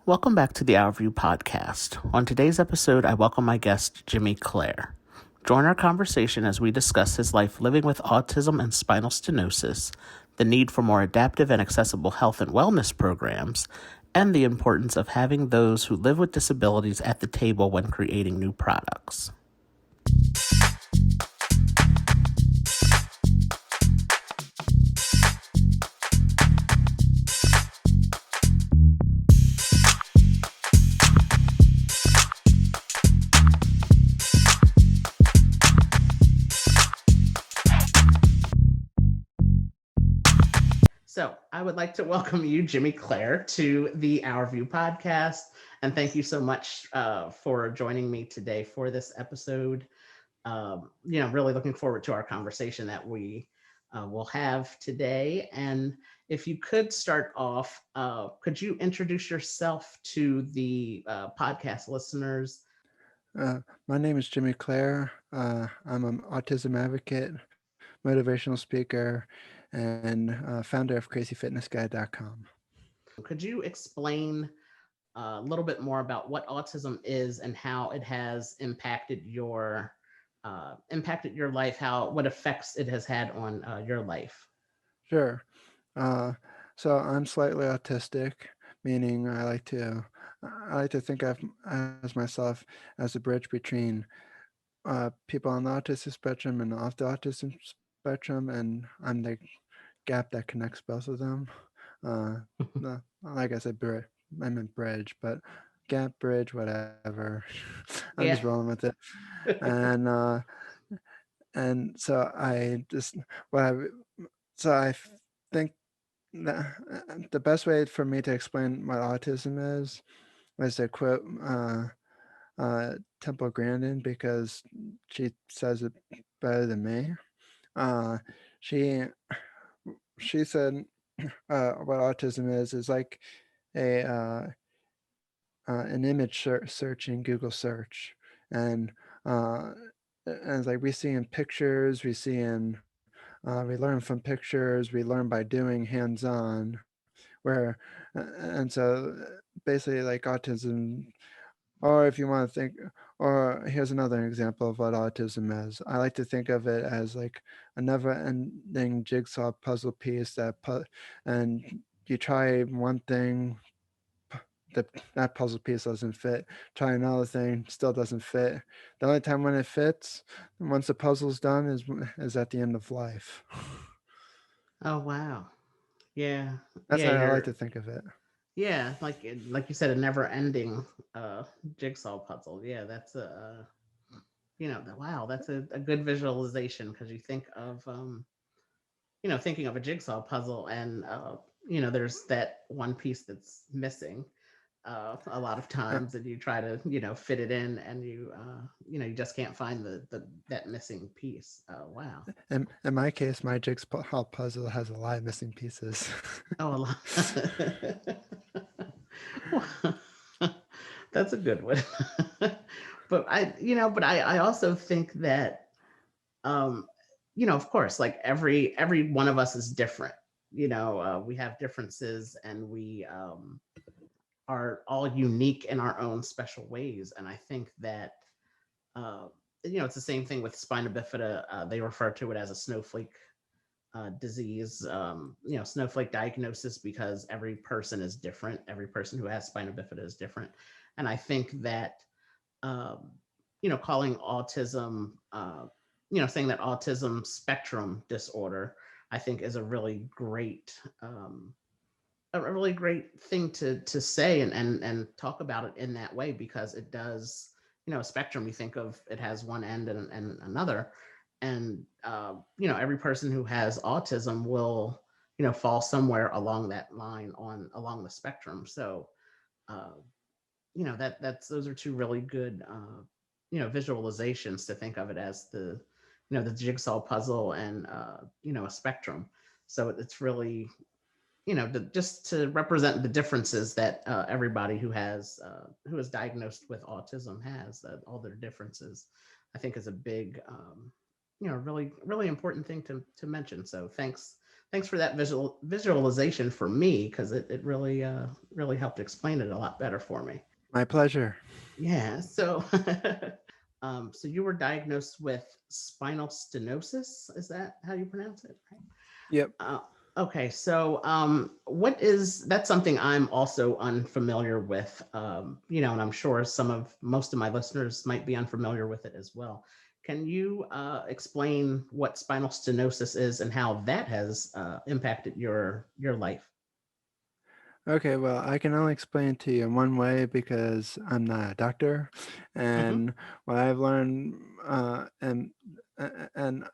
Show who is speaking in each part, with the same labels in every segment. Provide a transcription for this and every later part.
Speaker 1: Welcome back to the Our View podcast. On today's episode, I welcome my guest, Jimmy Clare. Join our conversation as we discuss his life living with autism and spinal stenosis, the need for more adaptive and accessible health and wellness programs, and the importance of having those who live with disabilities at the table when creating new products. So I would like to welcome you, Jimmy Clare, to the Our View podcast. And thank you so much for joining me today for this episode. Really looking forward to our conversation that we will have today. And if you could start off, could you introduce yourself to the podcast listeners?
Speaker 2: My name is Jimmy Clare. I'm an autism advocate, motivational speaker, and founder of crazyfitnessguy.com.
Speaker 1: Could you explain a little bit more about what autism is and how it has impacted your life, what effects it has had on your life?
Speaker 2: Sure. Uh, so I'm slightly autistic, meaning I like to think of as myself as a bridge between people on the autistic spectrum and off the autism spectrum, and I'm the gap that connects both of them. Like I said, I meant bridge, but gap, bridge, whatever. I'm just
Speaker 1: Yeah.
Speaker 2: rolling with it. And so what I so I think that the best way for me to explain what autism is to quote Temple Grandin, because she says it better than me. Uh, she she said what autism is like a an image search in Google search, and uh, and it's like we see in pictures, we learn from pictures, we learn by doing hands-on, where and so basically like autism, or if you want to think, or here's another example of what autism is. I like to think of it as like a never-ending jigsaw puzzle piece and you try one thing, that puzzle piece doesn't fit. Try another thing, still doesn't fit. The only time when it fits, once the puzzle's done, is at the end of life.
Speaker 1: Oh wow. Yeah.
Speaker 2: That's
Speaker 1: Yeah.
Speaker 2: how I like to think of it.
Speaker 1: Like you said, a never-ending uh, jigsaw puzzle. Yeah, that's wow, that's a good visualization because you think of thinking of a jigsaw puzzle and there's that one piece that's missing a lot of
Speaker 2: Uh,
Speaker 1: times, and you try to fit it in, and you just can't find the that missing piece. Wow.
Speaker 2: in my case, my jigsaw puzzle has a lot of missing pieces.
Speaker 1: Oh, a lot. That's a good one. But I also think that um of course, like every one of us is different. We have differences, and we are all unique in our own special ways. And I think that uh, it's the same thing with spina bifida. They refer to it as a snowflake disease, snowflake diagnosis, because every person is different. Every person who has spina bifida is different. And I think that, um, calling autism, saying that autism spectrum disorder, I think is a really great thing to say, and talk about it in that way, because it does, spectrum, you think of it has one end and another. And every person who has autism will fall somewhere along that line, on along the spectrum. So uh, that's those are two really good visualizations, to think of it as the jigsaw puzzle, and a spectrum. So it's really, just to represent the differences that everybody who is diagnosed with autism has, all their differences, I think is a big, really really important thing to mention. So Thanks for that visualization for me, because it really really helped explain it a lot better for me.
Speaker 2: My pleasure.
Speaker 1: Yeah. So so you were diagnosed with spinal stenosis. Is that how you pronounce it? Right?
Speaker 2: Yep.
Speaker 1: Okay, so what is that's something I'm also unfamiliar with, and I'm sure most of my listeners might be unfamiliar with it as well. Can you explain what spinal stenosis is and how that has impacted your life?
Speaker 2: Okay, well, I can only explain it to you in one way because I'm not a doctor,
Speaker 1: Hmm.
Speaker 2: and what I've learned, and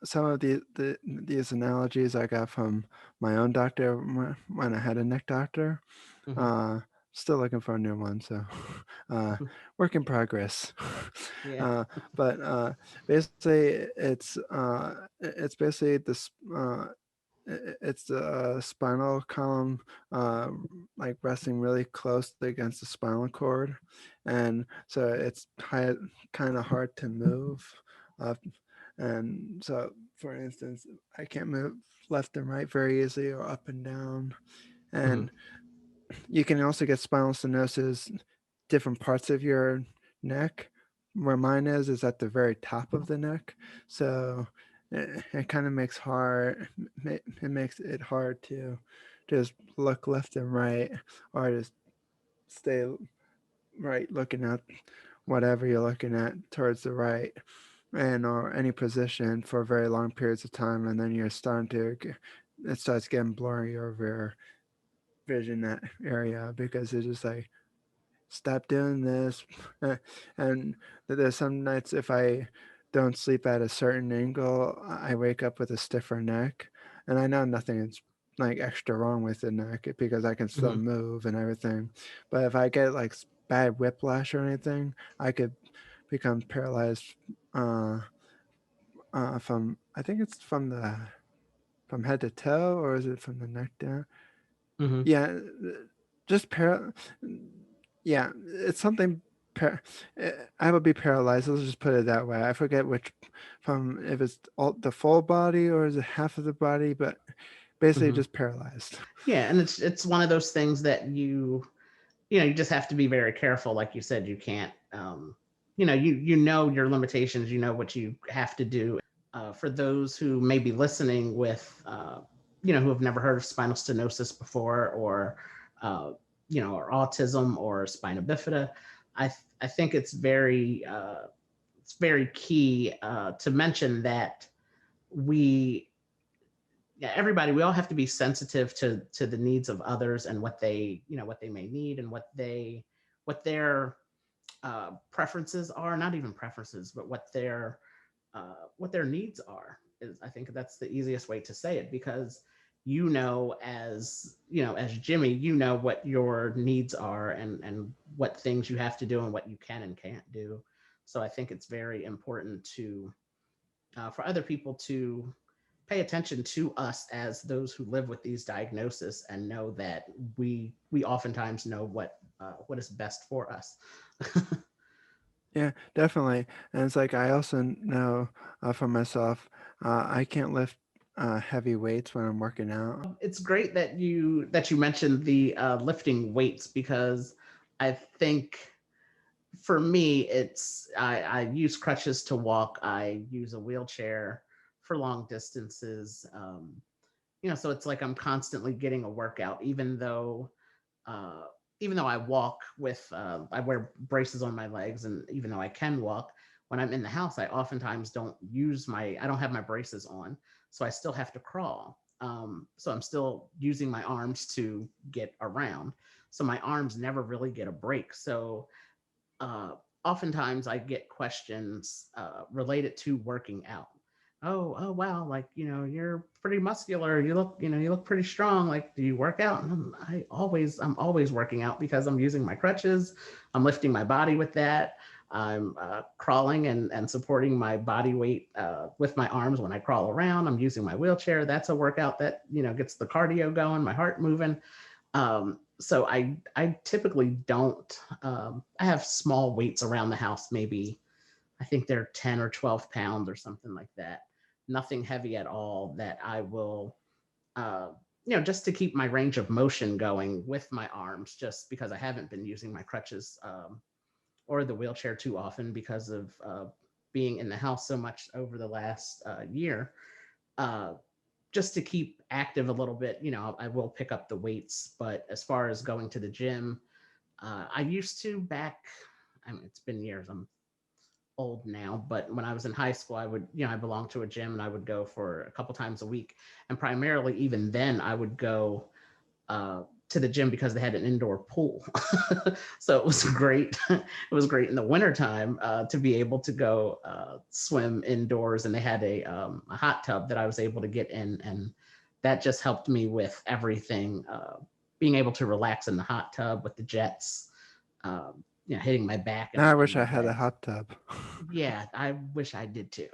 Speaker 2: some of these analogies I got from my own doctor when I had a neck doctor.
Speaker 1: Hmm.
Speaker 2: Uh, Still looking for a new one, so uh, work in progress.
Speaker 1: Yeah.
Speaker 2: uh, but basically, it's basically this. It's the spinal column, uh, like resting really closely against the spinal cord, and so it's kind of hard to move. Uh, and so, for instance, I can't move left and right very easily or up and down.
Speaker 1: Hmm.
Speaker 2: And you can also get spinal stenosis different parts of your neck. Where mine is at the very top of the neck, so it kind of it makes it hard to just look left and right, or just stay right looking at whatever you're looking at towards the right, and or any position for very long periods of time, and then it starts getting blurry over your vision that area because it's just like stop doing this. And there's some nights if I don't sleep at a certain angle, I wake up with a stiffer neck. And I know nothing is like extra wrong with the neck because I can still
Speaker 1: Hmm.
Speaker 2: move and everything. But if I get like bad whiplash or anything, I could become paralyzed uh, from, I think it's from head to toe, or is it from the neck down?
Speaker 1: Hmm.
Speaker 2: Yeah, just yeah, it's something. Par- I would be paralyzed. Let's just put it that way. I forget which, from if it's all the full body or is it half of the body, but basically
Speaker 1: Hmm.
Speaker 2: just paralyzed.
Speaker 1: Yeah, and it's one of those things that you just have to be very careful. Like you said, you can't, you know your limitations, you know what you have to do. For those who may be listening with, who have never heard of spinal stenosis before, or, or autism or spina bifida, I think it's very key to mention that we yeah, everybody, we all have to be sensitive to the needs of others and what they may need, and what their preferences are. Not even preferences, but what their needs are. Is I think that's the easiest way to say it, because as Jimmy, you know what your needs are, and what things you have to do and what you can and can't do. So I think it's very important to for other people to pay attention to us as those who live with these diagnoses, and know that we oftentimes know what is best for us.
Speaker 2: Yeah, definitely. And it's like I also know for myself, I can't lift heavy weights when I'm working out.
Speaker 1: It's great that you mentioned the lifting weights, because I think for me I use crutches to walk. I use a wheelchair for long distances. So it's like I'm constantly getting a workout, uh, even though I walk with, I wear braces on my legs, and even though I can walk, when I'm in the house, I don't have my braces on, so I still have to crawl. So I'm still using my arms to get around. So my arms never really get a break. So uh, oftentimes I get questions related to working out. Oh, wow! Like, you're pretty muscular. You look pretty strong. Like, do you work out? And I'm always working out, because I'm using my crutches. I'm lifting my body with that. I'm crawling and supporting my body weight with my arms when I crawl around. I'm using my wheelchair. That's a workout that gets the cardio going, my heart moving. So I typically don't. I have small weights around the house. Maybe I think they're 10 or 12 pounds or something like that. Nothing heavy at all that I will uh, just to keep my range of motion going with my arms, just because I haven't been using my crutches or the wheelchair too often because of being in the house so much over the last year. Uh, just to keep active a little bit, I will pick up the weights. But as far as going to the gym, I used to back. I mean, it's been years. I'm old now, but when I was in high school, I would, I belonged to a gym and I would go for a couple times a week. And primarily, even then, I would go to the gym because they had an indoor pool. So it was great. It was great in the wintertime to be able to go swim indoors. And they had a hot tub that I was able to get in. And that just helped me with everything, being able to relax in the hot tub with the jets, hitting my back
Speaker 2: Now I
Speaker 1: and
Speaker 2: wish
Speaker 1: my
Speaker 2: I had a
Speaker 1: legs.
Speaker 2: hot tub.
Speaker 1: Yeah, I wish I did too.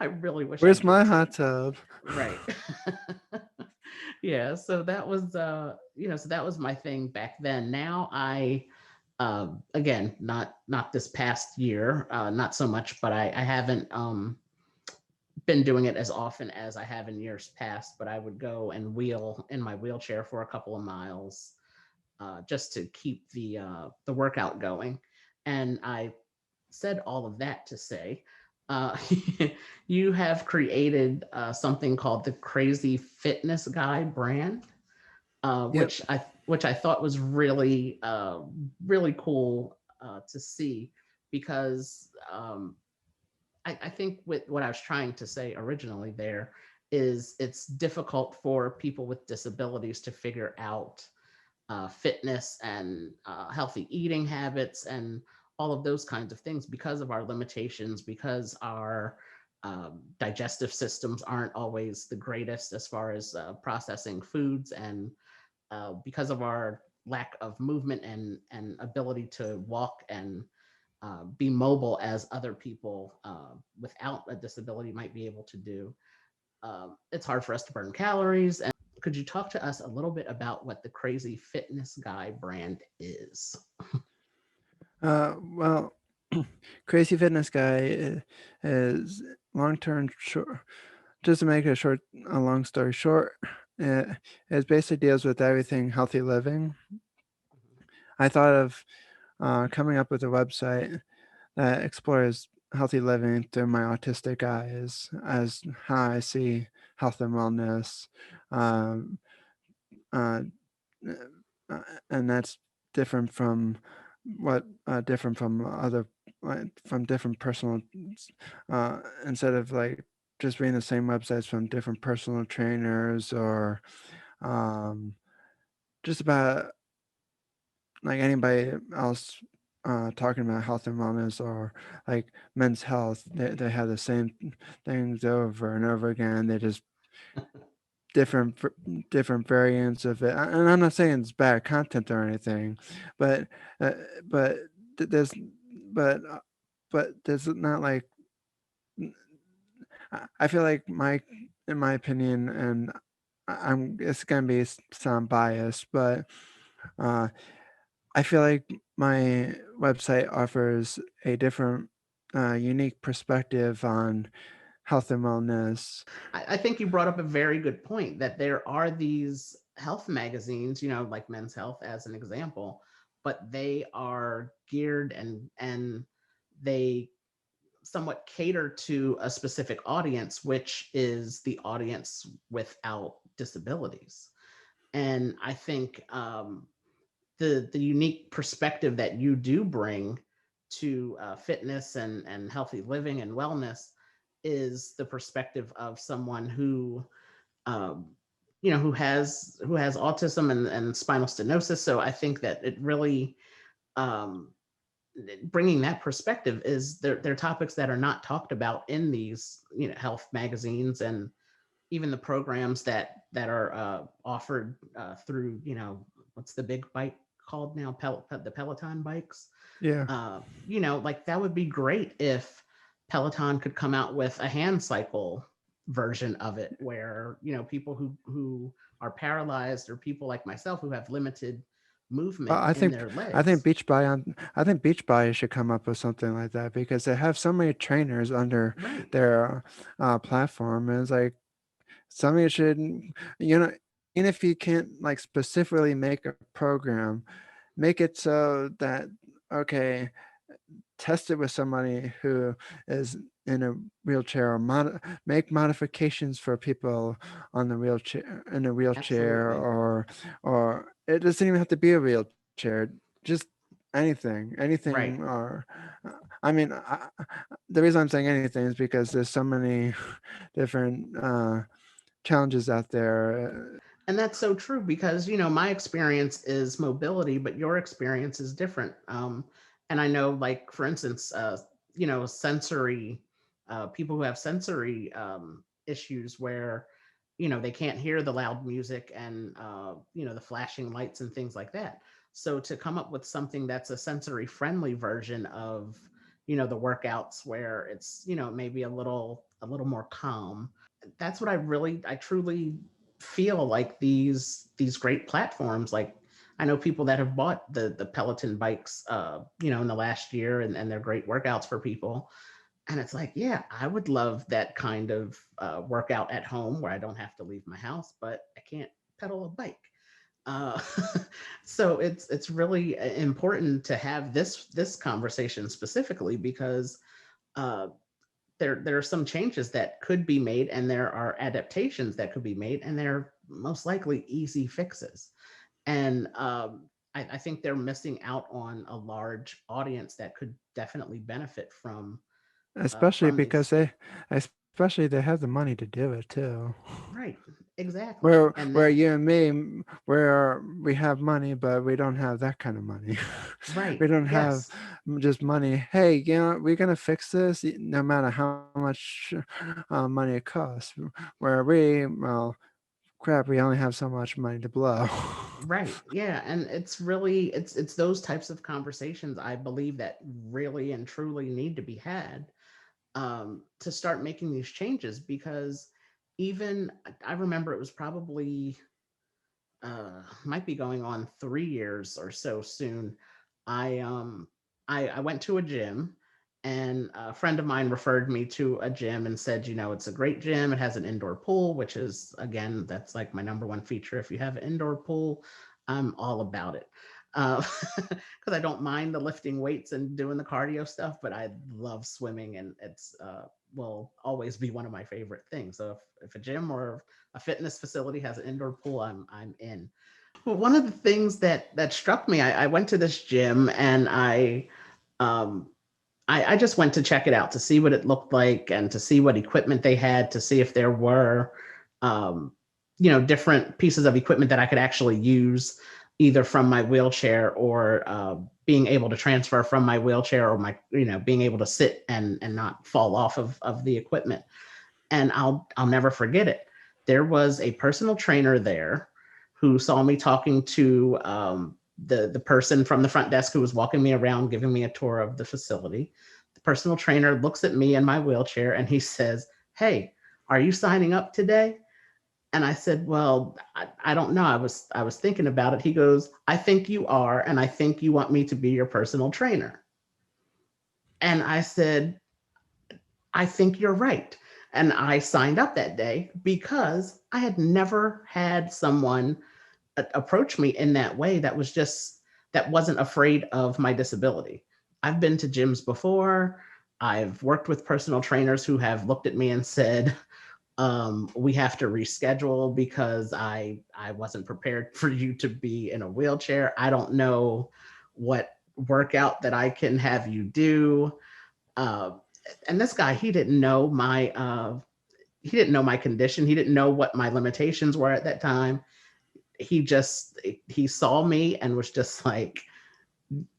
Speaker 1: I really wish I
Speaker 2: Where's my
Speaker 1: did too.
Speaker 2: hot tub?
Speaker 1: Right. Yeah, so that was so that was my thing back then. Now I again, not this past year, not so much, but I haven't been doing it as often as I have in years past, but I would go and wheel in my wheelchair for a couple of miles just to keep the workout going. And I said all of that to say, uh, you have created something called the Crazy Fitness Guy brand,
Speaker 2: Yep.
Speaker 1: which I thought was really really cool to see because I think with what I was trying to say originally there is it's difficult for people with disabilities to figure out fitness and healthy eating habits and all of those kinds of things because of our limitations, because our digestive systems aren't always the greatest as far as processing foods, and because of our lack of movement and ability to walk and be mobile as other people without a disability might be able to do. It's hard for us to burn calories. And could you talk to us a little bit about what the Crazy Fitness Guy brand is?
Speaker 2: Well, Crazy Fitness Guy is long term short. Just to make a long story short, it basically deals with everything healthy living. I thought of coming up with a website that explores healthy living through my autistic eyes as how I see health and wellness. Um, uh, uh, and that's different from different from other from different personal instead of like just reading the same websites from different personal trainers or um, just about like anybody else talking about health and wellness or like men's health. They have the same things over and over again. They just different different variants of it. And I'm not saying it's bad content or anything, but uh, but there's but but there's not like I feel like in my opinion, and I'm it's gonna be sound biased, but uh, I feel like my website offers a different, unique perspective on health and wellness.
Speaker 1: I think you brought up a very good point that there are these health magazines, like Men's Health as an example, but they are geared and they somewhat cater to a specific audience, which is the audience without disabilities. And I think the unique perspective that you do bring to fitness and healthy living and wellness is the perspective of someone who um, who has autism and spinal stenosis. So I think that it really um, bringing that perspective is they're topics that are not talked about in these health magazines, and even the programs that are offered through what's the big bike called now, the Peloton bikes.
Speaker 2: Yeah.
Speaker 1: Like that would be great if Peloton could come out with a hand cycle version of it where people who are paralyzed or people like myself who have limited
Speaker 2: Well,
Speaker 1: movement in their legs.
Speaker 2: I think Beachbody should come up with something like that because they have so many trainers under
Speaker 1: Right.
Speaker 2: their platform. And it's like somebody should, even if you can't like specifically make a program, make it so that, okay, test it with somebody who is in a wheelchair, or make modifications for people on the wheelchair, in a wheelchair,
Speaker 1: Absolutely.
Speaker 2: or it doesn't even have to be a wheelchair, just anything,
Speaker 1: Right.
Speaker 2: or I mean, the reason I'm saying anything is because there's so many different challenges out there.
Speaker 1: And that's so true because, my experience is mobility, but your experience is different. And I know, like, for instance, sensory, people who have sensory issues where, they can't hear the loud music and, the flashing lights and things like that. So to come up with something that's a sensory friendly version of, the workouts where it's, maybe a little more calm, that's what I truly feel like these great platforms. Like, I know people that have bought the Peloton bikes, in the last year, and they're great workouts for people. And it's like, yeah, I would love that kind of workout at home where I don't have to leave my house, but I can't pedal a bike. Uh, so it's really important to have this conversation specifically because uh, there are some changes that could be made, and there are adaptations that could be made, and they're most likely easy fixes. And I think they're missing out on a large audience that could definitely benefit
Speaker 2: Especially
Speaker 1: from
Speaker 2: because
Speaker 1: these.
Speaker 2: especially they have the money to do it too.
Speaker 1: Right, exactly. And
Speaker 2: Where
Speaker 1: that
Speaker 2: you and me, where we have money, but we don't have that kind of money.
Speaker 1: right,
Speaker 2: We don't have
Speaker 1: yes,
Speaker 2: just money. Hey, we're gonna fix this, no matter how much money it costs. Where we, well, crap, we only have so much money to blow.
Speaker 1: right, yeah. And it's those types of conversations, I believe, that really and truly need to be had, to start making these changes. Because even I remember it was probably might be going on 3 years or so soon. I went to a gym, and a friend of mine referred me to a gym and said, it's a great gym. It has an indoor pool, which is, again, that's like my number one feature. If you have an indoor pool, I'm all about it. Because I don't mind the lifting weights and doing the cardio stuff, but I love swimming, and it's will always be one of my favorite things. So if a gym or a fitness facility has an indoor pool, I'm in. Well, one of the things that struck me, I went to this gym, and um, I just went to check it out to see what it looked like and to see what equipment they had, to see if there were, um, different pieces of equipment that I could actually use either from my wheelchair, or being able to transfer from my wheelchair, or my, being able to sit and not fall off of the equipment. And I'll never forget it. There was a personal trainer there who saw me talking to the person from the front desk who was walking me around, giving me a tour of the facility. The personal trainer looks at me in my wheelchair and he says, "Hey, are you signing up today?" And I said, "Well, I don't know. I was thinking about it." He goes, "I think you are, and I think you want me to be your personal trainer." And I said, "I think you're right." And I signed up that day because I had never had someone approach me in that way that wasn't afraid of my disability. I've been to gyms before. I've worked with personal trainers who have looked at me and said, "We have to reschedule because I wasn't prepared for you to be in a wheelchair. I don't know what workout that I can have you do." Uh, and this guy, he didn't know my condition. He didn't know what my limitations were at that time. He saw me and was just like,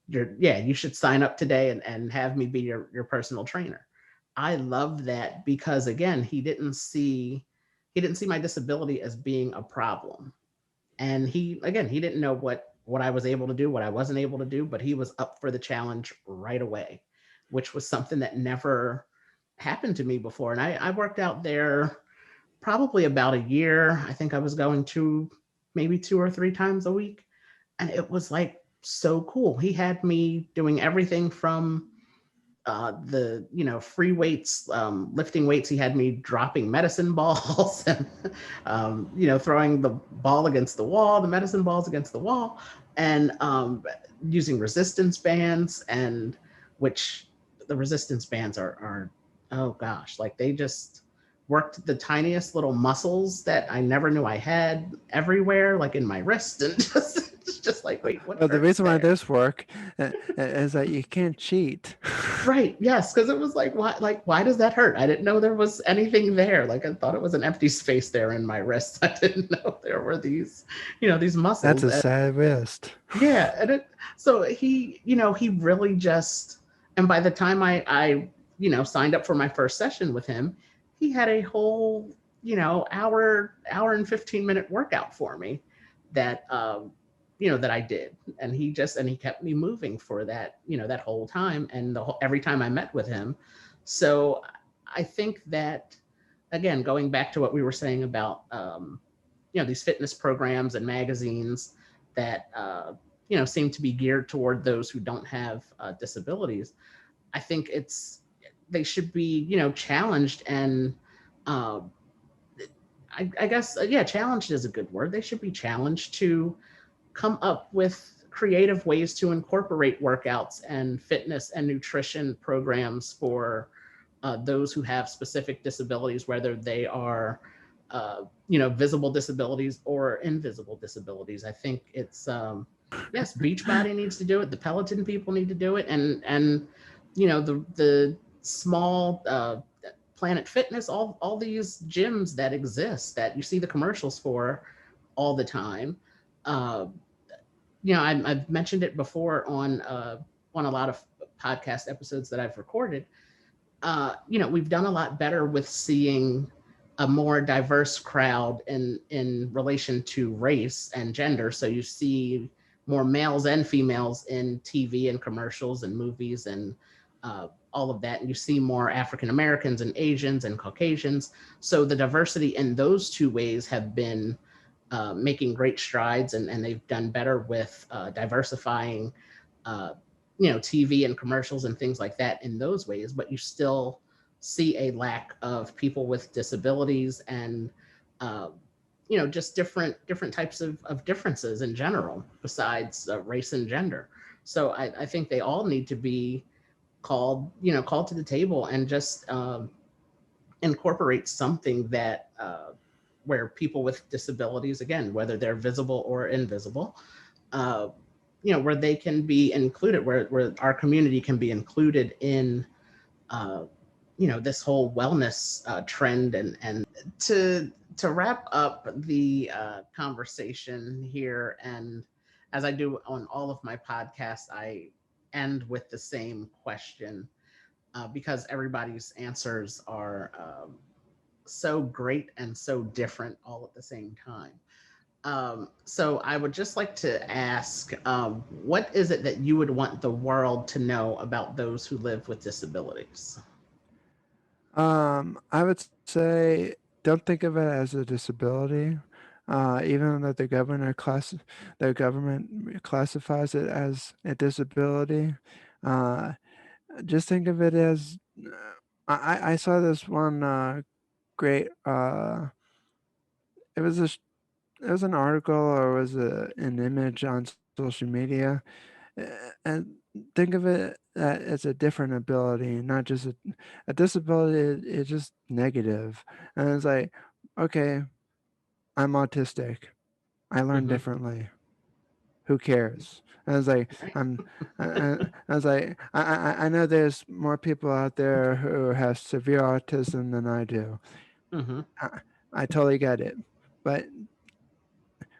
Speaker 1: you should sign up today and have me be your personal trainer." I love that because, again, he didn't see my disability as being a problem. And he didn't know what I was able to do, what I wasn't able to do, but he was up for the challenge right away, which was something that never happened to me before. And I worked out there probably about a year. I think I was going to maybe 2 or 3 times a week. And it was like so cool. He had me doing everything from the free weights, lifting weights. He had me dropping medicine balls and throwing the ball against the wall, the medicine balls against the wall, and using resistance bands, and which the resistance bands are oh gosh, like they just worked the tiniest little muscles that I never knew I had everywhere, like in my wrist, and just like, wait, what
Speaker 2: Well, the
Speaker 1: hurts
Speaker 2: reason why
Speaker 1: there?
Speaker 2: this work is that you can't cheat.
Speaker 1: Right. Yes, because it was like, why does that hurt? I didn't know there was anything there. Like I thought it was an empty space there in my wrist. I didn't know there were these, these
Speaker 2: That's
Speaker 1: muscles.
Speaker 2: a
Speaker 1: And
Speaker 2: sad wrist.
Speaker 1: yeah, and so he really just, and by the time I signed up for my first session with him, he had a whole, hour and 15-minute workout for me that that I did. And he kept me moving for that, that whole time, and every time I met with him. So I think that, again, going back to what we were saying about these fitness programs and magazines that seem to be geared toward those who don't have disabilities. I think they should be challenged, and uh, I guess yeah, challenged is a good word. They should be challenged to come up with creative ways to incorporate workouts and fitness and nutrition programs for those who have specific disabilities, whether they are, visible disabilities or invisible disabilities. I think it's, yes, Beachbody needs to do it. The Peloton people need to do it, and the small Planet Fitness, all these gyms that exist that you see the commercials for all the time. Uh, I've mentioned it before on a lot of podcast episodes that I've recorded. We've done a lot better with seeing a more diverse crowd in relation to race and gender. So you see more males and females in TV and commercials and movies and all of that. And you see more African Americans and Asians and Caucasians. So the diversity in those two ways have been making great strides, and they've done better with diversifying uh, TV and commercials and things like that in those ways. But you still see a lack of people with disabilities, and uh, just different types of differences in general, besides race and gender. So I think they all need to be called to the table, and just incorporate something that where people with disabilities, again, whether they're visible or invisible, uh, where they can be included, where our community can be included in, uh, this whole wellness trend. And to wrap up the conversation here, and as I do on all of my podcasts, I end with the same question, because everybody's answers are so great and so different all at the same time. So I would just like to ask, what is it that you would want the world to know about those who live with disabilities?
Speaker 2: I would say don't think of it as a disability, even though the government classifies it as a disability. Uh, just think of it as I saw this one great. It was it was an article or was an image on social media, and think of it as a different ability, not just a disability. It's just negative, and it's like, okay, I'm autistic. I learn
Speaker 1: Hmm.
Speaker 2: differently. Who cares? And I was like,
Speaker 1: Right.
Speaker 2: I was like, I know there's more people out there who have severe autism than I do.
Speaker 1: Hmm.
Speaker 2: I, I totally get it, but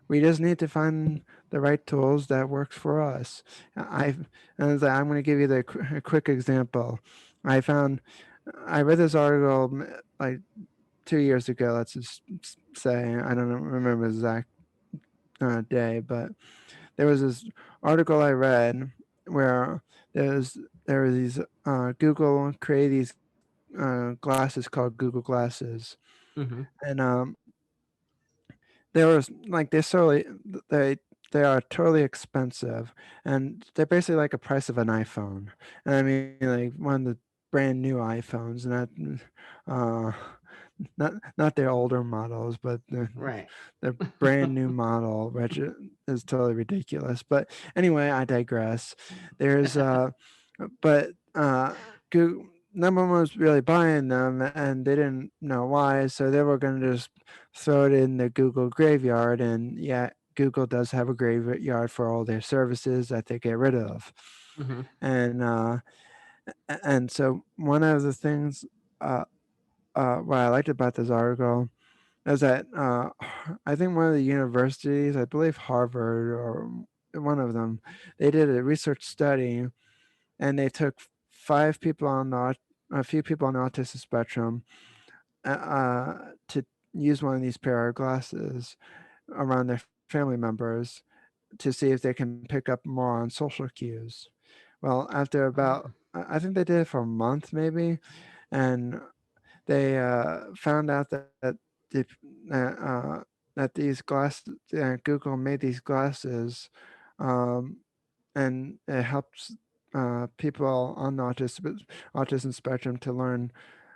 Speaker 2: we just need to find the right tools that works for us. I and it's like, I'm going to give you a quick example. I found I read this article like 2 years ago. Let's just say I don't remember the exact day, but there was this article I read where there were these Google created these glasses called Google Glasses,
Speaker 1: Hmm.
Speaker 2: and there was like they solely they they are totally expensive, and they're basically like a price of an iPhone. And I mean, like one of the brand new iPhones, uh, not the older models, but
Speaker 1: Right.
Speaker 2: the brand new model, which is totally ridiculous. But anyway, I digress. There's but Google, no one was really buying them, and they didn't know why, so they were going to just throw it in the Google graveyard. And yeah, Google does have a graveyard for all their services that they get rid of.
Speaker 1: Hmm.
Speaker 2: And and so one of the things uh, what I liked about this article is that I think one of the universities, I believe Harvard or one of them, they did a research study, and they took five people on a few people on the autistic spectrum to use one of these pair of glasses around their family members to see if they can pick up more on social cues. Well, after about, I think they did it for a month maybe, and they found out the, uh, uh, that these glasses, Google made these glasses, um, and it helps people on the autism spectrum to learn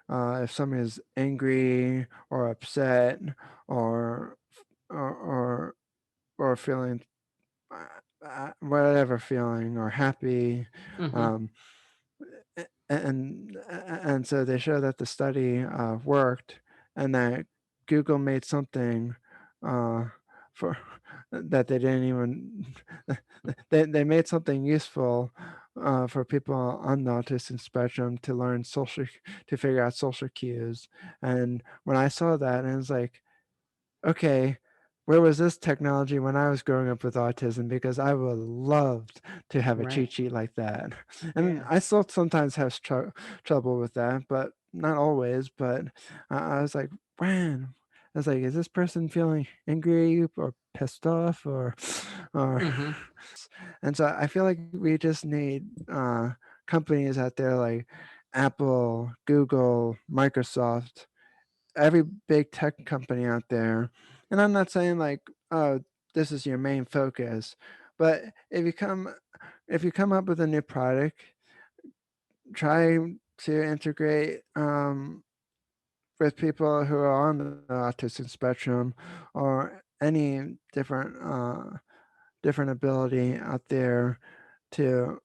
Speaker 2: if someone is angry or upset or or or feeling whatever feeling or happy.
Speaker 1: Hmm.
Speaker 2: Um, and so they show that the study worked, and that Google made something uh, for that they didn't even they made something useful for people on the autism spectrum to learn to figure out social cues. And when I saw that, and it's like, okay, where was this technology when I was growing up with autism? Because I would have loved to have a
Speaker 1: Right.
Speaker 2: cheat sheet like that. And
Speaker 1: Yeah.
Speaker 2: I still sometimes have trouble with that, but not always. But I was like, man, I was like, is this person feeling angry or pissed off or
Speaker 1: Hmm.
Speaker 2: and so I feel like we just need companies out there like Apple, Google, Microsoft, every big tech company out there. And I'm not saying like, oh, this is your main focus, but if you come up with a new product, try to integrate with people who are on the autistic spectrum or any different ability out there to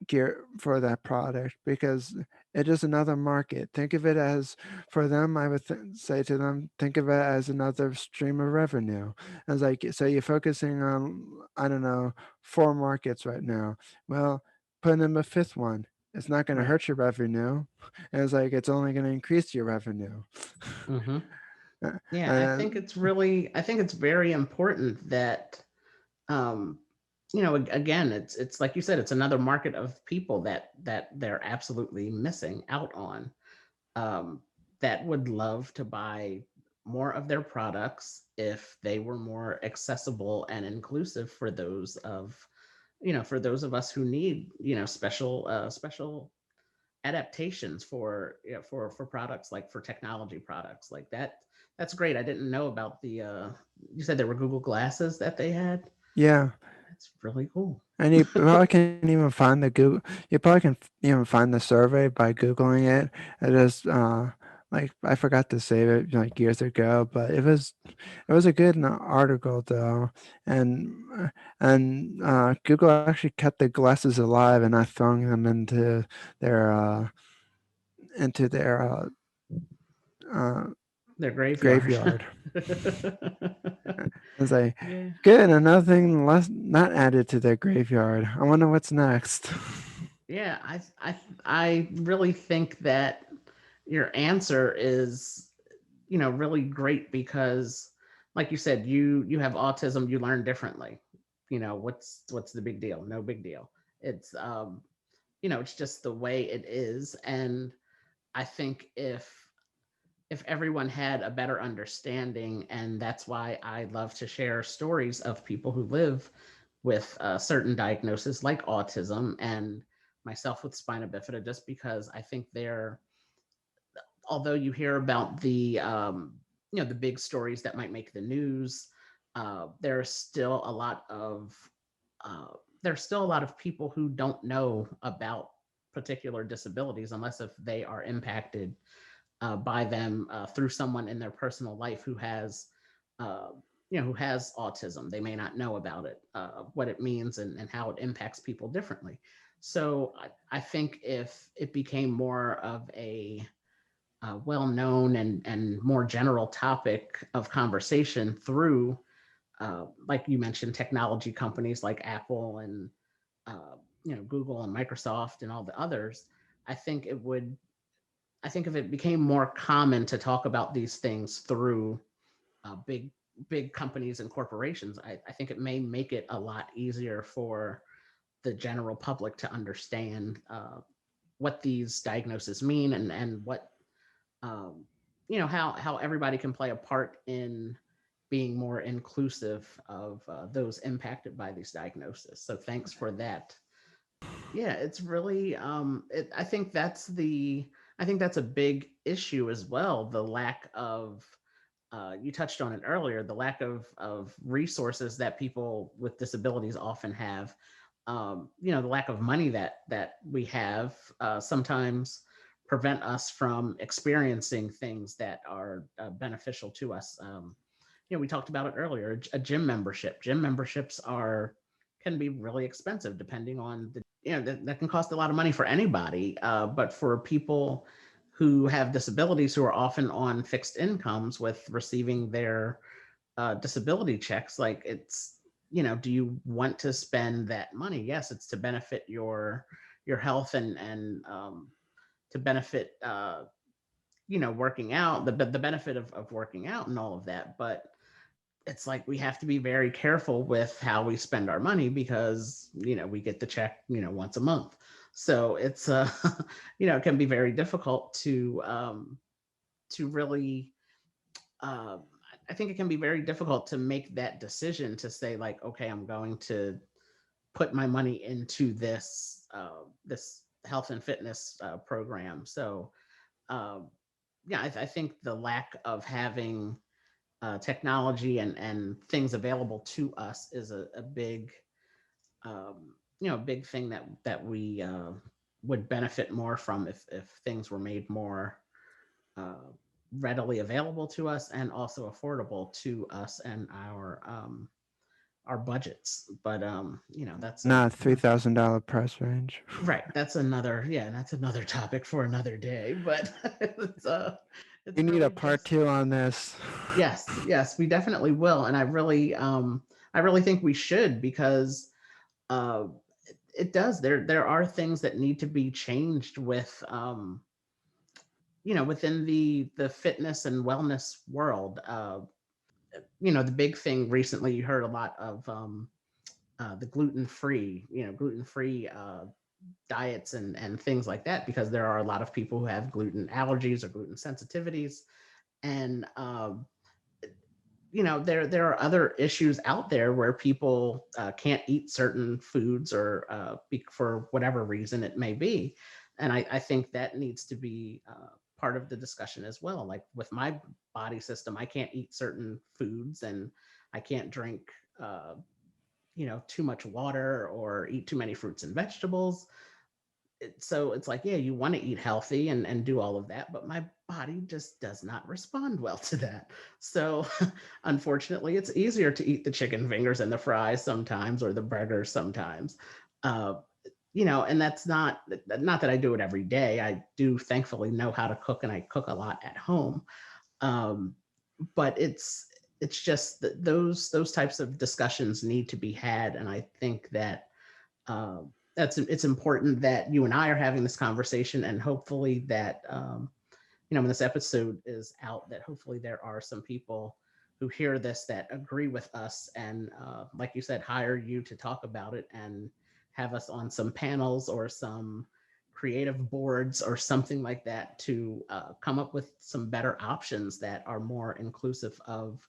Speaker 2: gear for that product, because it is another market. Think of it as, for them, I would say to them, think of it as another stream of revenue. As like, so you're focusing on, I don't know, four markets right now. Well, put in a fifth one. It's not going to
Speaker 1: Right.
Speaker 2: hurt your revenue. It's like it's only going to increase your revenue.
Speaker 1: Hmm.
Speaker 2: Uh,
Speaker 1: Yeah,
Speaker 2: and
Speaker 1: I think it's very important that, um, again, it's like you said, it's another market of people that they're absolutely missing out on, um, that would love to buy more of their products if they were more accessible and inclusive for those of, for those of us who need, special adaptations for, for products, like for technology products like that. That's great. I didn't know about the you said there were Google glasses that they had.
Speaker 2: yeah,
Speaker 1: That's really cool.
Speaker 2: and you probably can even find the Google. You probably can even find the survey by Googling it. It is like I forgot to save it like years ago, but it was a good article though, and Google actually kept the glasses alive and not throwing them their uh, into their uh,
Speaker 1: Their graveyard.
Speaker 2: graveyard. It's like
Speaker 1: Yeah.
Speaker 2: good, another thing less not added to their graveyard. I wonder what's next.
Speaker 1: Yeah, I really think that your answer is, really great because, like you said, you have autism, you learn differently. What's the big deal? No big deal. It's it's just the way it is. And I think if everyone had a better understanding, and that's why I love to share stories of people who live with a certain diagnosis like autism, and myself with spina bifida, just because I think they're, although you hear about the the big stories that might make the news, there's still a lot of uh, there's still a lot of people who don't know about particular disabilities unless if they are impacted by them through someone in their personal life who has uh, who has autism. They may not know about it, what it means, and how it impacts people differently. So I think if it became more of a well-known and more general topic of conversation through, like you mentioned, technology companies like Apple and Google and Microsoft and all the others, I think it would. I think if it became more common to talk about these things through big companies and corporations, I think it may make it a lot easier for the general public to understand what these diagnoses mean and what um, how everybody can play a part in being more inclusive of those impacted by these diagnoses. So thanks for that. Yeah, it's really I think that's a big issue as well, the lack of you touched on it earlier, the lack of resources that people with disabilities often have. The lack of money that we have sometimes prevent us from experiencing things that are beneficial to us. We talked about it earlier. A gym membership. Gym memberships are can be really expensive depending on the that can cost a lot of money for anybody. But for people who have disabilities who are often on fixed incomes with receiving their disability checks, like it's do you want to spend that money? Yes, it's to benefit your health and to benefit working out, the benefit of working out and all of that. But it's like we have to be very careful with how we spend our money because we get the check once a month. So it's it can be very difficult to really uh, I think it can be very difficult to make that decision to say like, okay, I'm going to put my money into this health and fitness program. So um, yeah, I think the lack of having technology and things available to us is a big big thing that we would benefit more from if things were made more uh, readily available to us and also affordable to us and our budgets. But that's a
Speaker 2: Not $3,000 price range.
Speaker 1: right. That's another topic for another day. But it's
Speaker 2: You need a
Speaker 1: really
Speaker 2: part
Speaker 1: just
Speaker 2: two on this.
Speaker 1: yes, we definitely will. And I really think we should because uh it does. There are things that need to be changed with within the fitness and wellness world. The big thing recently you heard a lot of the gluten free diets and things like that because there are a lot of people who have gluten allergies or gluten sensitivities and there are other issues out there where people can't eat certain foods or for whatever reason it may be, and I think that needs to be part of the discussion as well. Like with my body system, I can't eat certain foods and I can't drink too much water or eat too many fruits and vegetables. So it's like, yeah, you want to eat healthy and do all of that, but my body just does not respond well to that. So unfortunately, it's easier to eat the chicken fingers and the fries sometimes or the burgers sometimes. Uh, and that's not that I do it every day. I do thankfully know how to cook and I cook a lot at home. Um, but it's just that those types of discussions need to be had, and I think that uh, it's important that you and I are having this conversation, and hopefully that when this episode is out, that hopefully there are some people who hear this that agree with us, and like you said, hire you to talk about it and have us on some panels or some creative boards or something like that to come up with some better options that are more inclusive of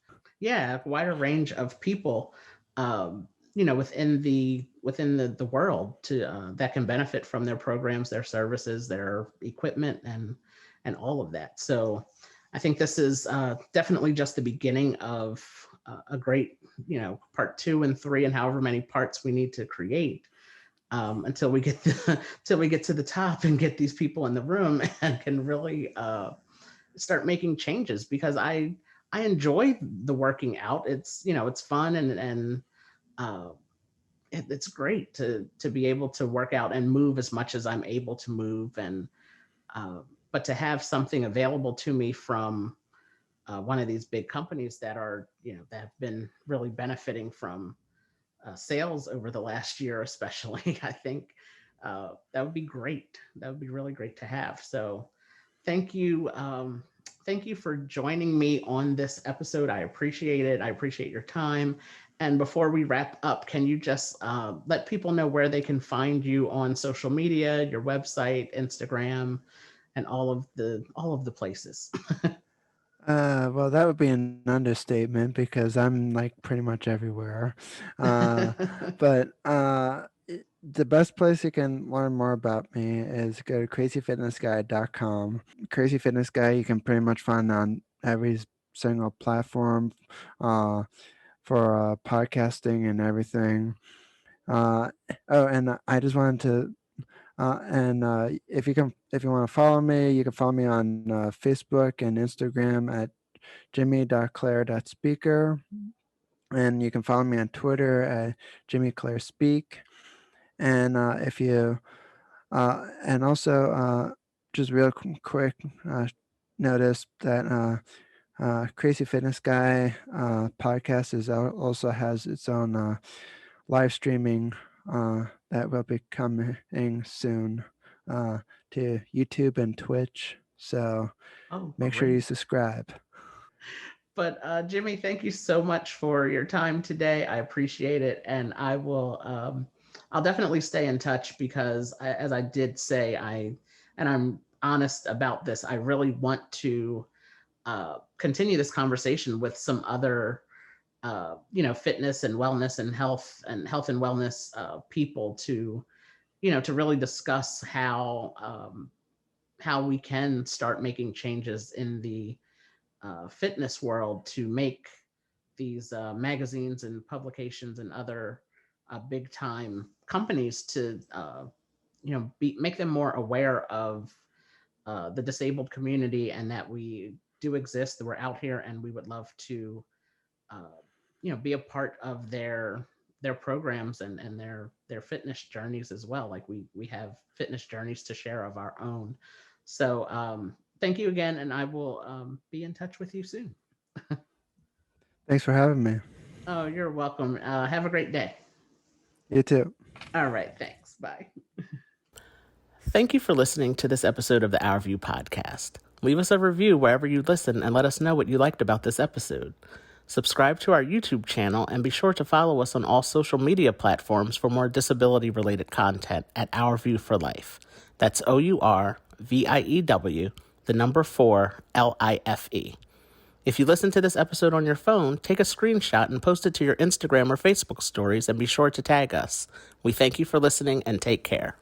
Speaker 1: a wider range of people within the world to that can benefit from their programs, their services, their equipment, and all of that. So I think this is definitely just the beginning of a great, part 2 and 3 and however many parts we need to create, until we get till we get to the top and get these people in the room and can really start making changes, because I enjoy the working out. It's, it's fun, and uh, it's great to be able to work out and move as much as I'm able to move, and uh, but to have something available to me from one of these big companies that are, that have been really benefiting from sales over the last year, especially, I think that would be great. That would be really great to have. So thank you. Thank you for joining me on this episode. I appreciate it. I appreciate your time. And before we wrap up, can you just let people know where they can find you on social media, your website, Instagram, and all of the places?
Speaker 2: Well, that would be an understatement because I'm like pretty much everywhere. Uh, but the best place you can learn more about me is go to crazyfitnessguy.com. Crazy Fitness Guy you can pretty much find on every single platform for podcasting and everything. Uh, oh, and I just wanted to and if you want to follow me, you can follow me on Facebook and Instagram at jimmy.clare.speaker. And you can follow me on Twitter at Jimmy Clare Speak. And if you, and also just real quick, notice that Crazy Fitness Guy podcast also has its own live streaming that will be coming soon uh, to YouTube and Twitch. So
Speaker 1: Oh,
Speaker 2: make sure you
Speaker 1: great.
Speaker 2: subscribe.
Speaker 1: But Jimmy, thank you so much for your time today. I appreciate it, and I'll definitely stay in touch, because as I did say, and I'm honest about this. I really want to continue this conversation with some other, fitness and wellness and health and wellness people, to, to really discuss how we can start making changes in the fitness world to make these magazines and publications and other big time companies to, make them more aware of the disabled community, and that we do exist, that we're out here, and we would love to uh, be a part of their programs, and their fitness journeys as well. Like we have fitness journeys to share of our own. So thank you again, and I will be in touch with you soon.
Speaker 2: Thanks for having me.
Speaker 1: Oh, you're welcome. Have a great day.
Speaker 2: You too.
Speaker 1: All right, thanks. Bye. Thank you for listening to this episode of the Our View podcast. Leave us a review wherever you listen and let us know what you liked about this episode. Subscribe to our YouTube channel and be sure to follow us on all social media platforms for more disability related content at Our View for Life. That's OurView, the number 4, LIFE. If you listen to this episode on your phone, take a screenshot and post it to your Instagram or Facebook stories and be sure to tag us. We thank you for listening and take care.